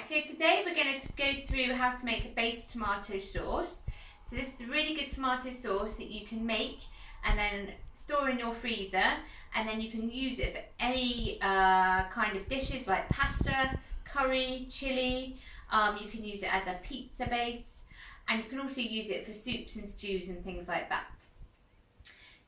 so today we're going to go through how to make a base tomato sauce. So this is a really good tomato sauce that you can make and then store in your freezer, and then you can use it for any kind of dishes like pasta, curry, chili. You can use it as a pizza base, and you can also use it for soups and stews and things like that.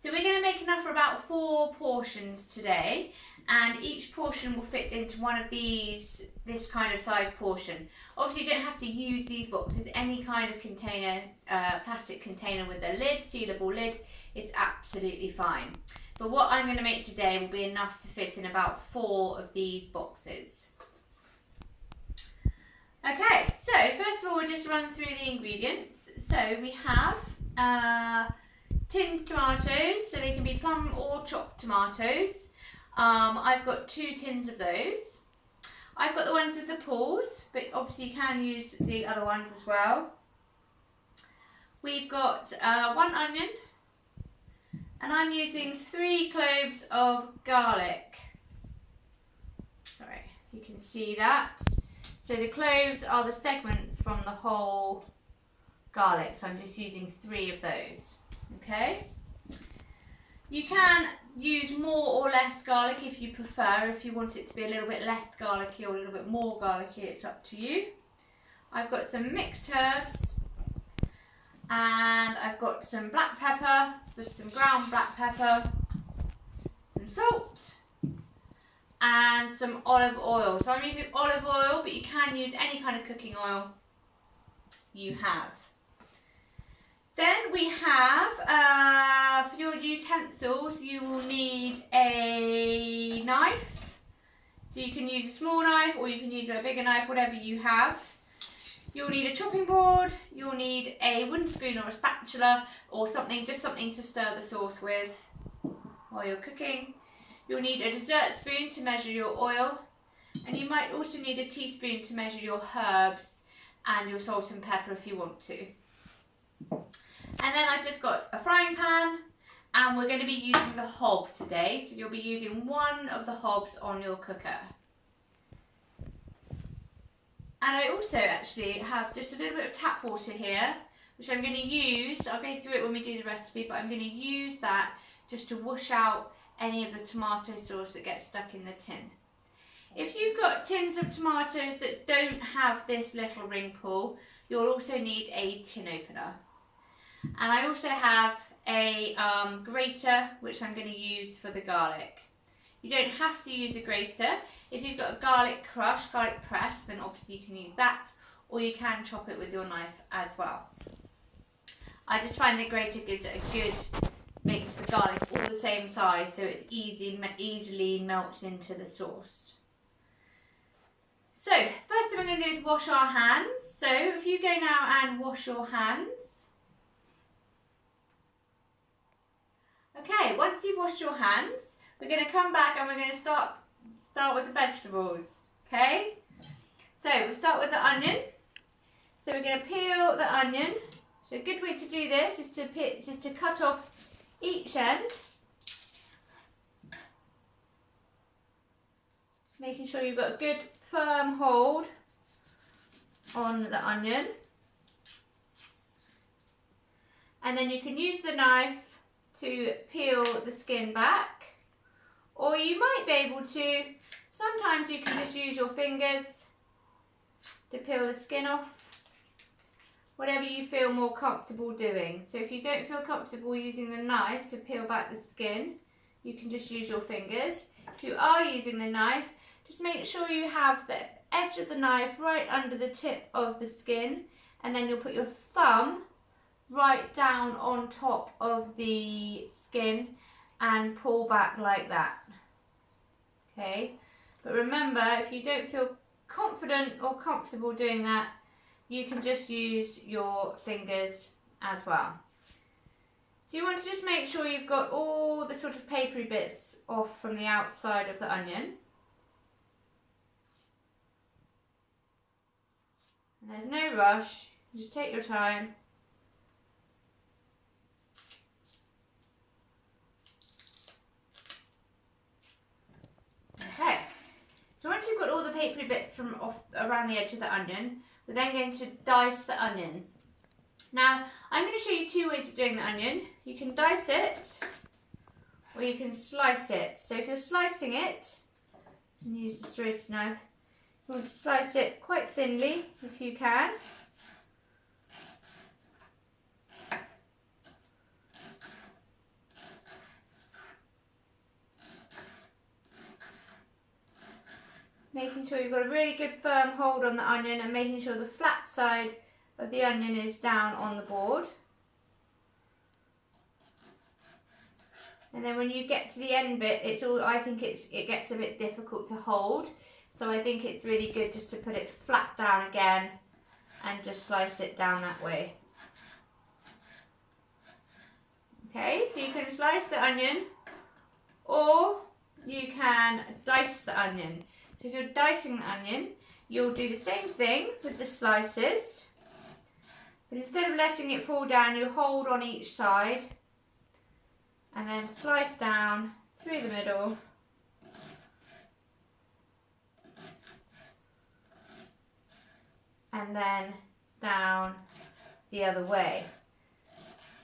So we're going to make enough for about 4 portions today, and each portion will fit into one of these, this kind of size portion. Obviously you don't have to use these boxes, any kind of container, plastic container with a lid, sealable lid, is absolutely fine. But what I'm going to make today will be enough to fit in about 4 of these boxes. Okay, so first of all we'll just run through the ingredients. So we have tinned tomatoes, so they can be plum or chopped tomatoes. I've got 2 tins of those. I've got the ones with the paws, but obviously you can use the other ones as well. We've got 1 onion, and I'm using 3 cloves of garlic. Sorry, you can see that. So the cloves are the segments from the whole garlic, so I'm just using 3 of those. Okay, you can use more or less garlic if you prefer. If you want it to be a little bit less garlicky or a little bit more garlicky, it's up to you. I've got some mixed herbs, and I've got some black pepper, so some ground black pepper, some salt, and some olive oil. So I'm using olive oil, but you can use any kind of cooking oil you have. Then we have, for your utensils, you will need a knife. So you can use a small knife or you can use a bigger knife, whatever you have. You'll need a chopping board, you'll need a wooden spoon or a spatula or something, just something to stir the sauce with while you're cooking. You'll need a dessert spoon to measure your oil, and you might also need a teaspoon to measure your herbs and your salt and pepper if you want to. And then I've just got a frying pan, and we're going to be using the hob today, so you'll be using 1 of the hobs on your cooker. And I also actually have just a little bit of tap water here, which I'm going to use. I'll go through it when we do the recipe, but I'm going to use that just to wash out any of the tomato sauce that gets stuck in the tin. If you've got tins of tomatoes that don't have this little ring pull, you'll also need a tin opener. And I also have a grater, which I'm going to use for the garlic. You don't have to use a grater. If you've got a garlic crush, garlic press, then obviously you can use that, or you can chop it with your knife as well. I just find the grater gives it a good, makes the garlic all the same size, so it's easily melts into the sauce. So first thing we're going to do is wash our hands. So if you go now and wash your hands. Okay, once you've washed your hands, we're going to come back and we're going to start with the vegetables. Okay, so we'll start with the onion. So we're going to peel the onion. So a good way to do this is to cut off each end, making sure you've got a good firm hold on the onion, and then you can use the knife to peel the skin back, or you might be able to, sometimes you can just use your fingers to peel the skin off, whatever you feel more comfortable doing. So if you don't feel comfortable using the knife to peel back the skin, you can just use your fingers. If you are using the knife, just make sure you have the edge of the knife right under the tip of the skin, and then you'll put your thumb right down on top of the skin and pull back like that. Okay, but remember, if you don't feel confident or comfortable doing that, you can just use your fingers as well. So you want to just make sure you've got all the sort of papery bits off from the outside of the onion. And there's no rush, just take your time. Okay, So once you've got all the papery bits from off around the edge of the onion, we're then going to dice the onion. Now, I'm going to show you two ways of doing the onion. You can dice it, or you can slice it. So if you're slicing it, you can use the serrated knife. You want to slice it quite thinly, if you can. Making sure you've got a really good firm hold on the onion and making sure the flat side of the onion is down on the board. And then when you get to the end bit, I think it gets a bit difficult to hold. So I think it's really good just to put it flat down again and just slice it down that way. Okay, so you can slice the onion or you can dice the onion. So if you're dicing the onion, you'll do the same thing with the slices, but instead of letting it fall down, you hold on each side and then slice down through the middle. And then down the other way.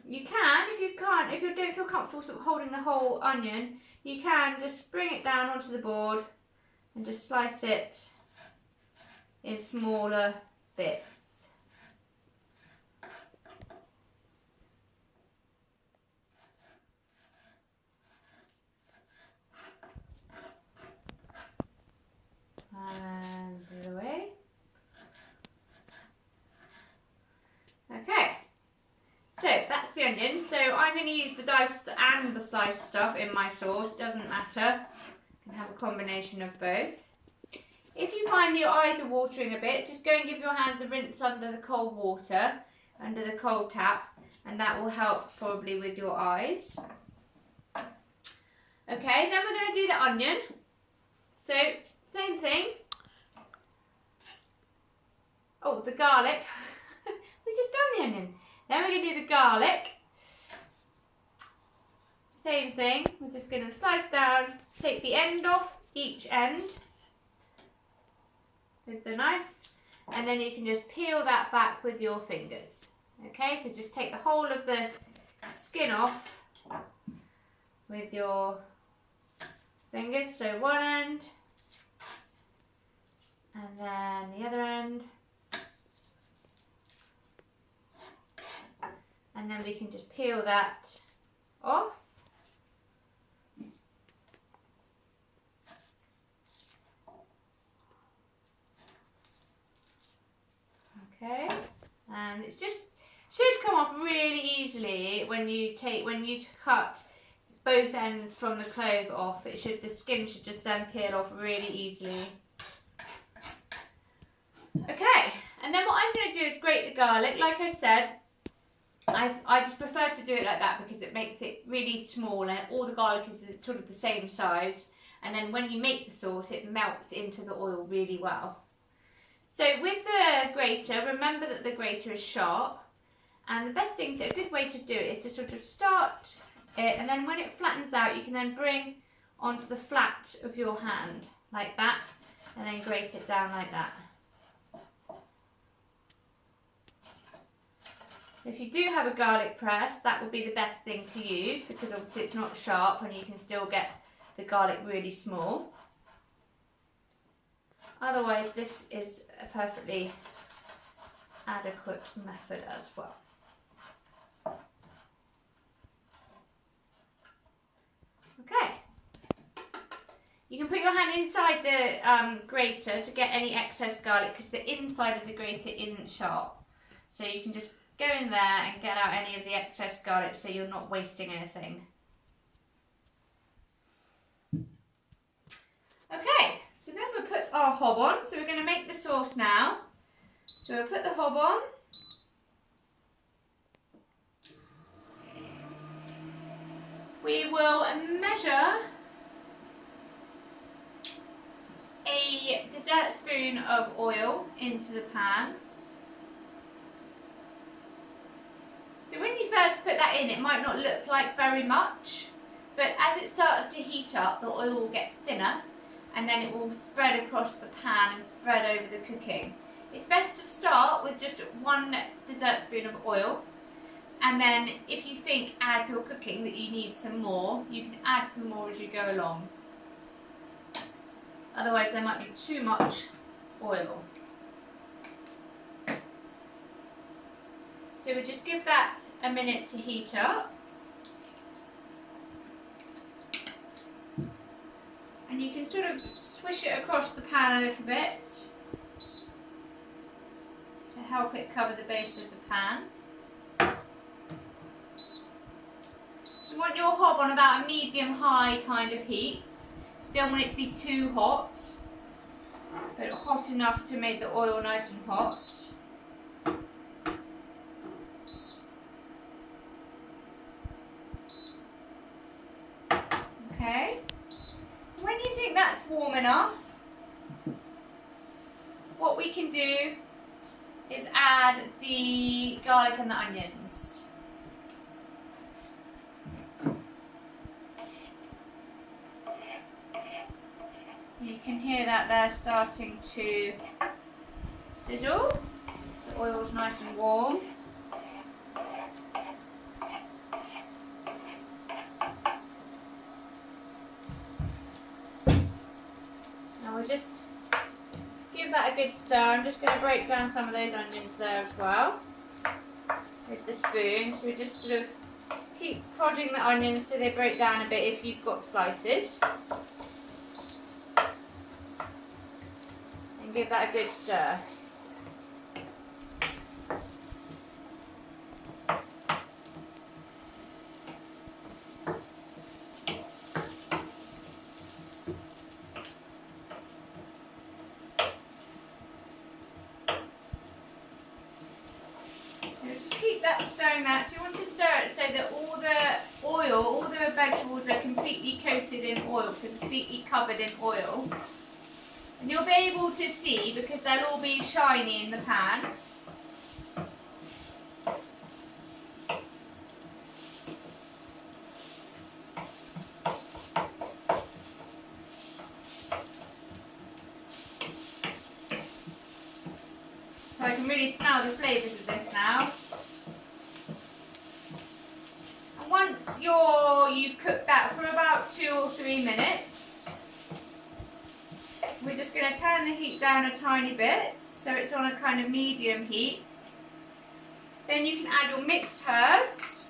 You can, if you don't feel comfortable sort of holding the whole onion, you can just bring it down onto the board and just slice it in smaller bits. And the other way. Okay, so that's the onion. So I'm going to use the diced and the sliced stuff in my sauce, doesn't matter. You can have a combination of both. If you find that your eyes are watering a bit, just go and give your hands a rinse under the cold water, under the cold tap, and that will help probably with your eyes. Okay, then we're going to do the onion. So, same thing. Oh, the garlic. We just done the onion. Then we're going to do the garlic. Same thing. We're just going to slice down, take the end off each end with the knife, and then you can just peel that back with your fingers. Okay, so just take the whole of the skin off with your fingers. So one end, and then the other end. And then we can just peel that off. Okay, and it's just should come off really easily when you cut both ends from the clove off. The skin should just then peel off really easily. Okay, and then what I'm going to do is grate the garlic. Like I said, I just prefer to do it like that because it makes it really small and all the garlic is sort of the same size. And then when you make the sauce, it melts into the oil really well. So with the grater, remember that the grater is sharp. And the best thing, a good way to do it is to sort of start it, and then when it flattens out, you can then bring onto the flat of your hand like that, and then grate it down like that. If you do have a garlic press, that would be the best thing to use because obviously it's not sharp and you can still get the garlic really small. Otherwise, this is a perfectly adequate method as well. Okay. You can put your hand inside the grater to get any excess garlic because the inside of the grater isn't sharp. So you can just go in there and get out any of the excess garlic so you're not wasting anything. Okay, so then we'll put our hob on. So we're going to make the sauce now. So we'll put the hob on. We will measure a dessert spoon of oil into the pan. So when you first put that in, it might not look like very much, but as it starts to heat up, the oil will get thinner, and then it will spread across the pan and spread over the cooking. It's best to start with just 1 dessert spoon of oil, and then if you think as you're cooking that you need some more, you can add some more as you go along. Otherwise there might be too much oil. So we'll just give that a minute to heat up. And you can sort of swish it across the pan a little bit to help it cover the base of the pan. So you want your hob on about a medium-high kind of heat. You don't want it to be too hot, but hot enough to make the oil nice and hot. Okay. When you think that's warm enough, what we can do is add the garlic and the onions. You can hear that they're starting to sizzle. The oil's nice and warm. Now we'll just give that a good stir. I'm just going to break down some of those onions there as well with the spoon. So we just sort of keep prodding the onions so they break down a bit if you've got slices. And give that a good stir. Stirring that, so you want to stir it so that all the oil, all the vegetables are completely coated in oil, completely covered in oil. And you'll be able to see because they'll all be shiny in the pan. So I can really smell the flavours of this now. Once you've cooked that for about 2 or 3 minutes, we're just going to turn the heat down a tiny bit so it's on a kind of medium heat. Then you can add your mixed herbs.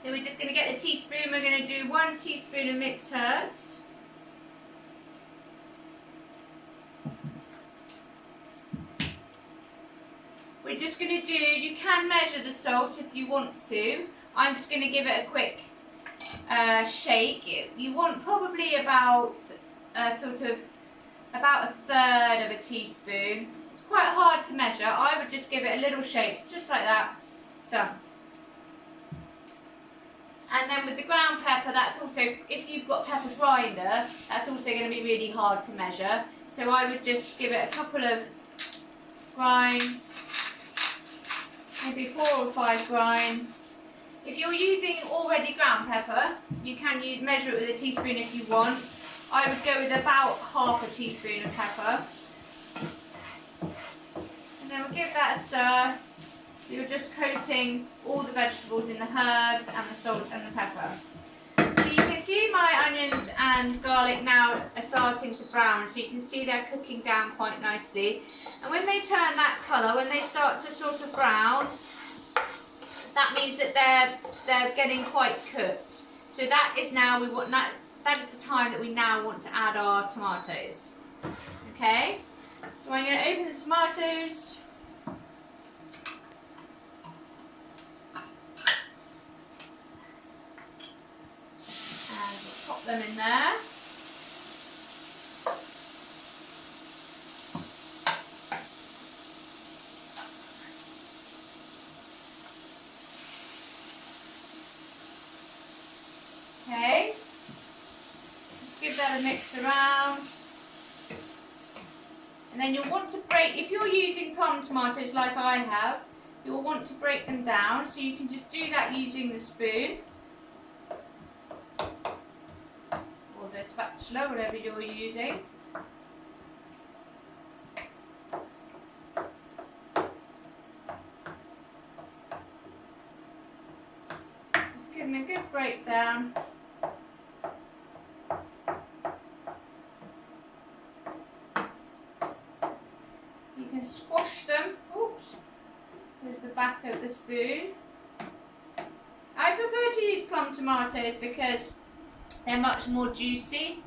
So we're just going to get the teaspoon. We're going to do 1 teaspoon of mixed herbs. We're just going to do, you can measure the salt if you want to. I'm just going to give it a quick shake. You want probably about about 1/3 of a teaspoon. It's quite hard to measure. I would just give it a little shake, just like that. Done. And then with the ground pepper, that's also, if you've got pepper grinder, that's also going to be really hard to measure. So I would just give it a couple of grinds, maybe 4 or 5 grinds. If you're using already ground pepper, you can measure it with a teaspoon if you want. I would go with about 1/2 a teaspoon of pepper. And then we'll give that a stir. So you're just coating all the vegetables in the herbs and the salt and the pepper. So you can see my onions and garlic now are starting to brown. So you can see they're cooking down quite nicely. And when they turn that colour, when they start to sort of brown, that means that they're getting quite cooked. So that is now that is the time that we now want to add our tomatoes. Okay, so I'm going to open the tomatoes. And we'll pop them in there. Okay, just give that a mix around. And then you'll want to break, if you're using plum tomatoes like I have, you'll want to break them down. So you can just do that using the spoon. Or this spatula, whatever you're using. Just give them a good breakdown. You can squash them, oops, with the back of the spoon. I prefer to use plum tomatoes because they're much more juicy,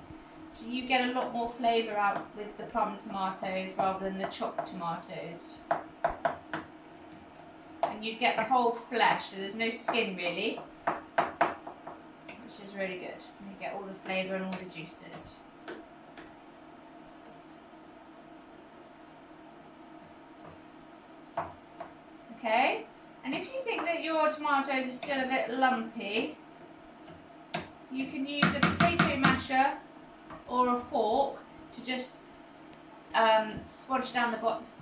so you get a lot more flavour out with the plum tomatoes rather than the chopped tomatoes. And you get the whole flesh, so there's no skin really, which is really good. You get all the flavour and all the juices. Okay, and if you think that your tomatoes are still a bit lumpy, you can use a potato masher or a fork to just squash down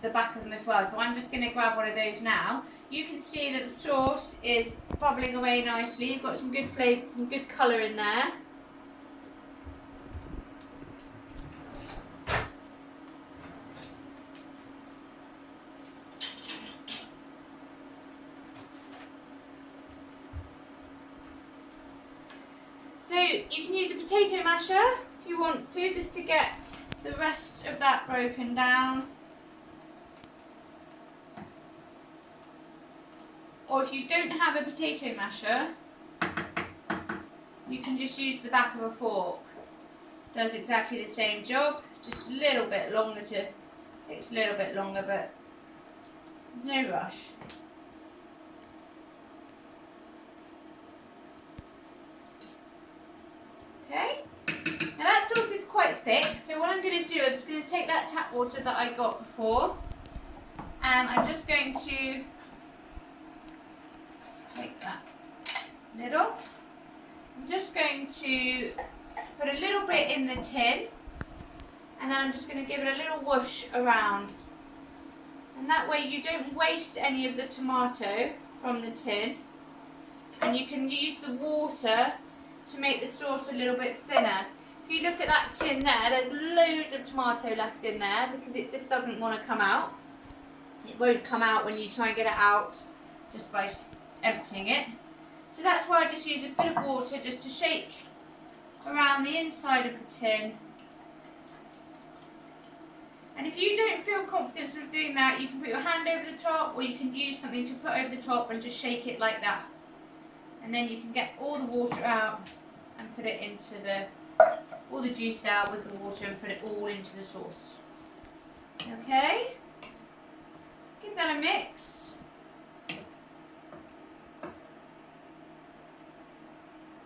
the back of them as well. So I'm just going to grab one of those now. You can see that the sauce is bubbling away nicely. You've got some good flavour, some good colour in there. You can use a potato masher if you want to, just to get the rest of that broken down. Or if you don't have a potato masher, you can just use the back of a fork. Does exactly the same job, just a little bit longer takes a little bit longer, but there's no rush. Okay, now that sauce is quite thick, so what I'm going to do, I'm just going to take that tap water that I got before, and I'm just going to take that lid off. I'm just going to put a little bit in the tin, and then I'm just going to give it a little whoosh around, and that way you don't waste any of the tomato from the tin, and you can use the water to make the sauce a little bit thinner. If you look at that tin there, there's loads of tomato left in there because it just doesn't want to come out. It won't come out when you try and get it out just by emptying it. So that's why I just use a bit of water just to shake around the inside of the tin. And if you don't feel confident with doing that, you can put your hand over the top, or you can use something to put over the top and just shake it like that. And then you can get all the water out and put it into all the juice out with the water and put it all into the sauce. Okay, give that a mix.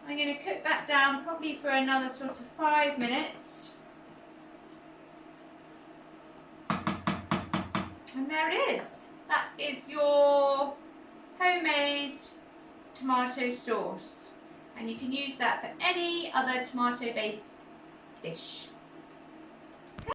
I'm going to cook that down probably for another sort of 5 minutes. And there it is. That is your homemade tomato sauce, and you can use that for any other tomato based dish.